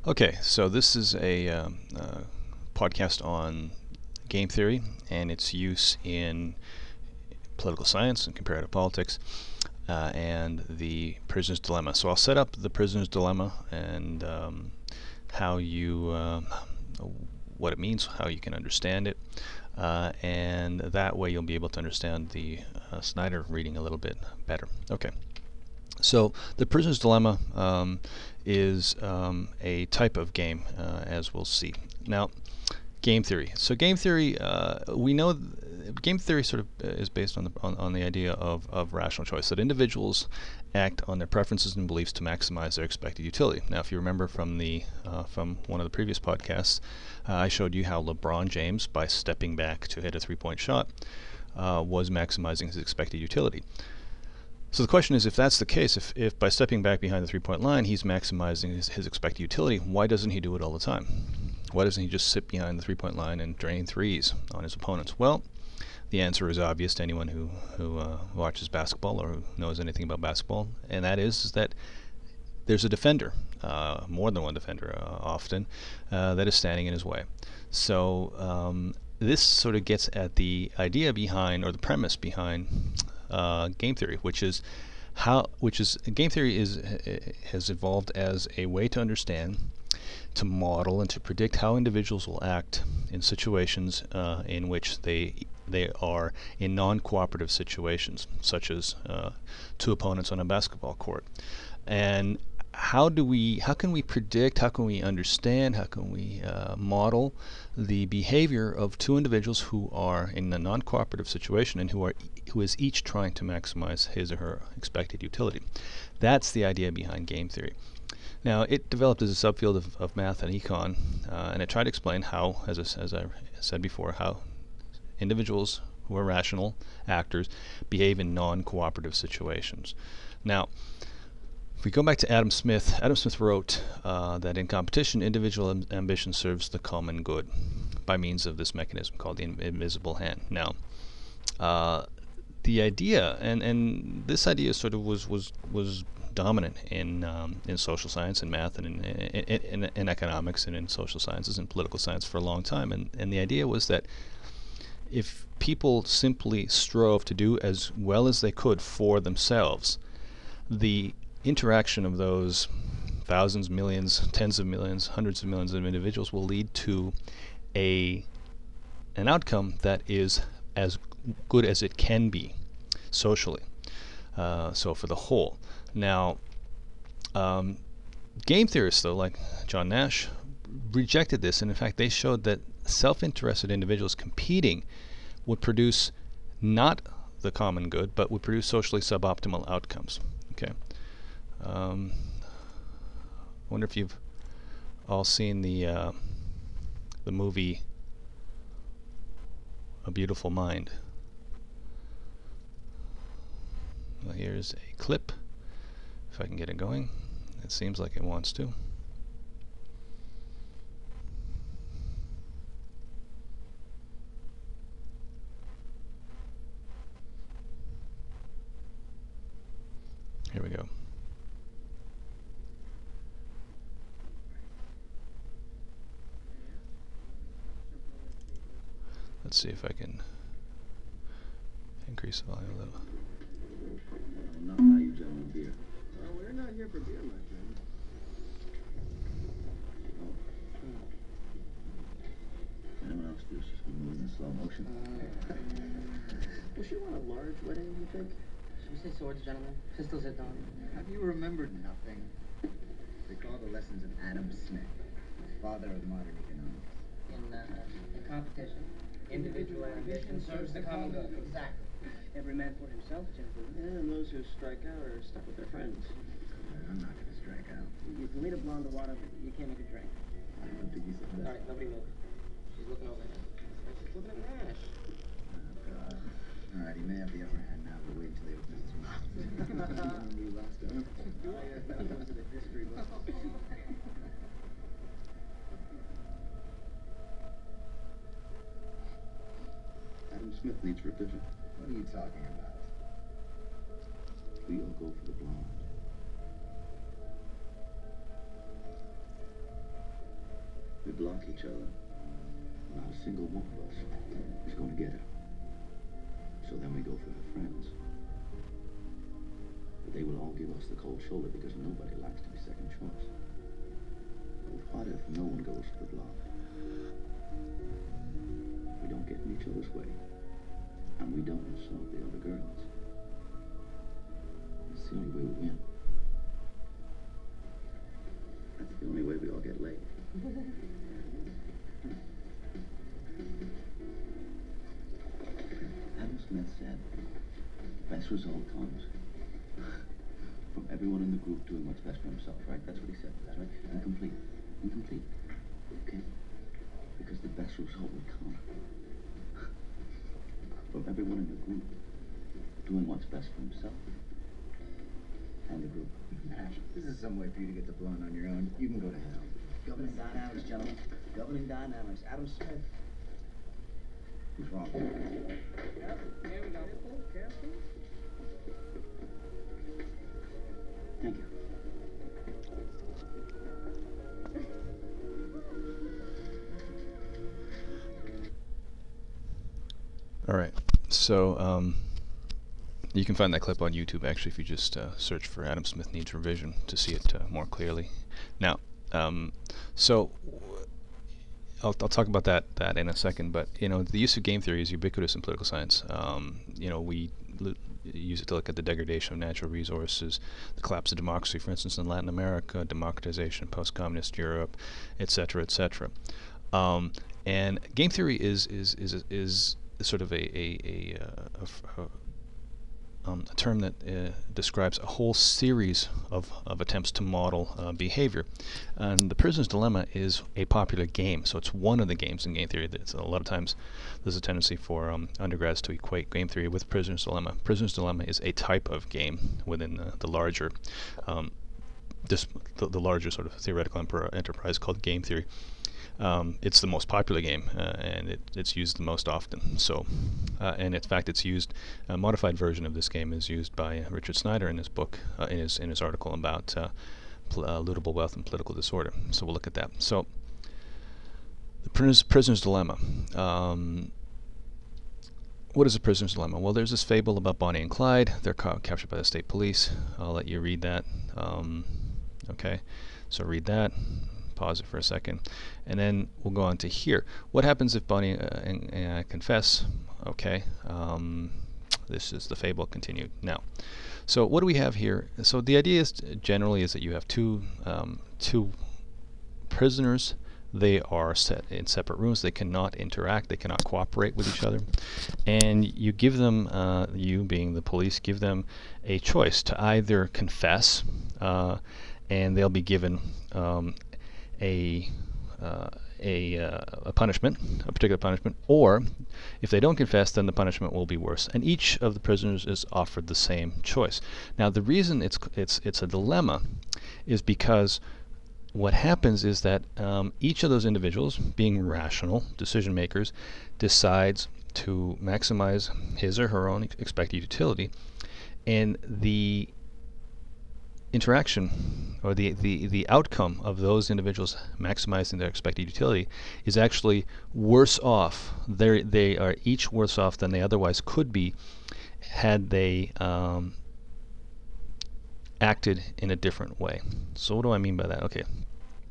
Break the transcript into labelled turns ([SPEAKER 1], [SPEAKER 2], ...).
[SPEAKER 1] Okay, so this is a podcast on game theory and its use in political science and comparative politics, and the prisoner's dilemma. So I'll set up the prisoner's dilemma and how you, what it means, how you can understand it, and that way you'll be able to understand the Snyder reading a little bit better. Okay. So the prisoner's dilemma is a type of game, as we'll see. Now, game theory. So game theory, we know game theory sort of is based on the idea of rational choice, that individuals act on their preferences and beliefs to maximize their expected utility. Now, if you remember from one of the previous podcasts, I showed you how LeBron James, by stepping back to hit a three-point shot, was maximizing his expected utility. So the question is, if that's the case, if by stepping back behind the three-point line he's maximizing his expected utility, why doesn't he do it all the time? Why doesn't he just sit behind the three-point line and drain threes on his opponents? Well, the answer is obvious to anyone who watches basketball or who knows anything about basketball, and that is that there's a defender, more than one defender often, that is standing in his way. So this sort of gets at the idea behind, or the premise behind, game theory, which is game theory has evolved as a way to understand, to model, and to predict how individuals will act in situations in which they are in non-cooperative situations, such as two opponents on a basketball court. And how can we predict, how can we understand, how can we model the behavior of two individuals who are in a non-cooperative situation and who is each trying to maximize his or her expected utility? That's the idea behind game theory. Now, it developed as a subfield of math and econ, and it tried to explain how, as I said before, how individuals who are rational actors behave in non-cooperative situations. Now, if we go back to Adam Smith wrote that in competition, individual ambition serves the common good by means of this mechanism called the invisible hand. Now, the idea, and this idea sort of was dominant in social science and math and in economics and in social sciences and political science for a long time. And the idea was that if people simply strove to do as well as they could for themselves, the interaction of those thousands, millions, tens of millions, hundreds of millions of individuals will lead to an outcome that is as good as it can be socially. So for the whole. Now, game theorists, though, like John Nash, rejected this, and in fact they showed that self-interested individuals competing would produce not the common good, but would produce socially suboptimal outcomes. Okay. I wonder if you've all seen the movie A Beautiful Mind. Well, here's a clip, if I can get it going. It seems like it wants to. Here we go. Let's see if I can increase the volume a little.
[SPEAKER 2] I don't know how you gentlemen beer.
[SPEAKER 3] Well, we're not here for beer, my friend.
[SPEAKER 2] Anyone else do this? Just moving in slow motion.
[SPEAKER 3] Will she want a large wedding, you think?
[SPEAKER 4] Should we say swords, gentlemen? Pistols at dawn.
[SPEAKER 3] Have you remembered nothing?
[SPEAKER 2] Recall the lessons of Adam Smith, father of modern economics.
[SPEAKER 4] In competition, individual ambition serves the common good. Exactly. Every man for himself, gentlemen.
[SPEAKER 3] And those who strike out are stuck with their friends.
[SPEAKER 2] I'm not going to strike out.
[SPEAKER 4] You can lead a blonde to water, but you can't make a drink.
[SPEAKER 2] I don't think he said that.
[SPEAKER 4] All right, nobody move. She's looking over there.
[SPEAKER 3] She's looking at Nash.
[SPEAKER 2] Oh, God. All right, he may have the upper hand now, but wait until he opens his mouth. Remember you last time?
[SPEAKER 3] Oh, yeah, that was the history book.
[SPEAKER 2] Adam Smith needs revision. What are you talking about? We'll go for the blonde. block each other, not a single one of us is going to get her. So then we go for her friends. But they will all give us the cold shoulder because nobody likes to be second choice. But what if no one goes for the bluff? We don't get in each other's way, and we don't insult the other girls. It's the only way we win. That's the only way we all get laid. Adam Smith said, the best result comes from everyone in the group doing what's best for himself, right? That's what he said, that's right? Incomplete. Incomplete. Okay? Because the best result will come from everyone in the group doing what's best for himself and the group.
[SPEAKER 5] This is some way for you to get the blonde on your own. You can go to hell.
[SPEAKER 2] Governing dynamics, gentlemen. Governing dynamics. Adam Smith. Who's wrong?
[SPEAKER 4] Yep, there we go. Careful.
[SPEAKER 2] Thank you.
[SPEAKER 1] All right, so you can find that clip on YouTube actually if you just search for Adam Smith Needs Revision to see it more clearly. Now, so I'll talk about that in a second, but the use of game theory is ubiquitous in political science. We use it to look at the degradation of natural resources, the collapse of democracy, for instance, in Latin America, democratization, post-communist Europe, etc., etc. And game theory is sort of a term that describes a whole series of attempts to model behavior. And the Prisoner's Dilemma is a popular game, so it's one of the games in game theory. That's a lot of times there's a tendency for undergrads to equate game theory with Prisoner's Dilemma. Prisoner's Dilemma is a type of game within the larger the larger sort of theoretical enterprise called game theory. It's the most popular game, and it's used the most often. So, and in fact, it's used. A modified version of this game is used by Richard Snyder in his book, in his article about lootable wealth and political disorder. So we'll look at that. So, the prisoner's dilemma. What is a prisoner's dilemma? Well, there's this fable about Bonnie and Clyde. They're captured by the state police. I'll let you read that. Okay, so read that. Pause it for a second, and then we'll go on to here. What happens if Bonnie and I confess? Okay, this is the fable continued. Now, so what do we have here? So the idea is generally is that you have two prisoners. They are set in separate rooms. They cannot interact. They cannot cooperate with each other. And you give them, you being the police, give them a choice to either confess, and they'll be given a punishment, a particular punishment, or if they don't confess, then the punishment will be worse. And each of the prisoners is offered the same choice. Now, the reason it's a dilemma is because what happens is that each of those individuals, being rational decision makers, decides to maximize his or her own expected utility, and the interaction or the outcome of those individuals maximizing their expected utility is actually worse off. They are each worse off than they otherwise could be had they acted in a different way. So what do I mean by that? Okay,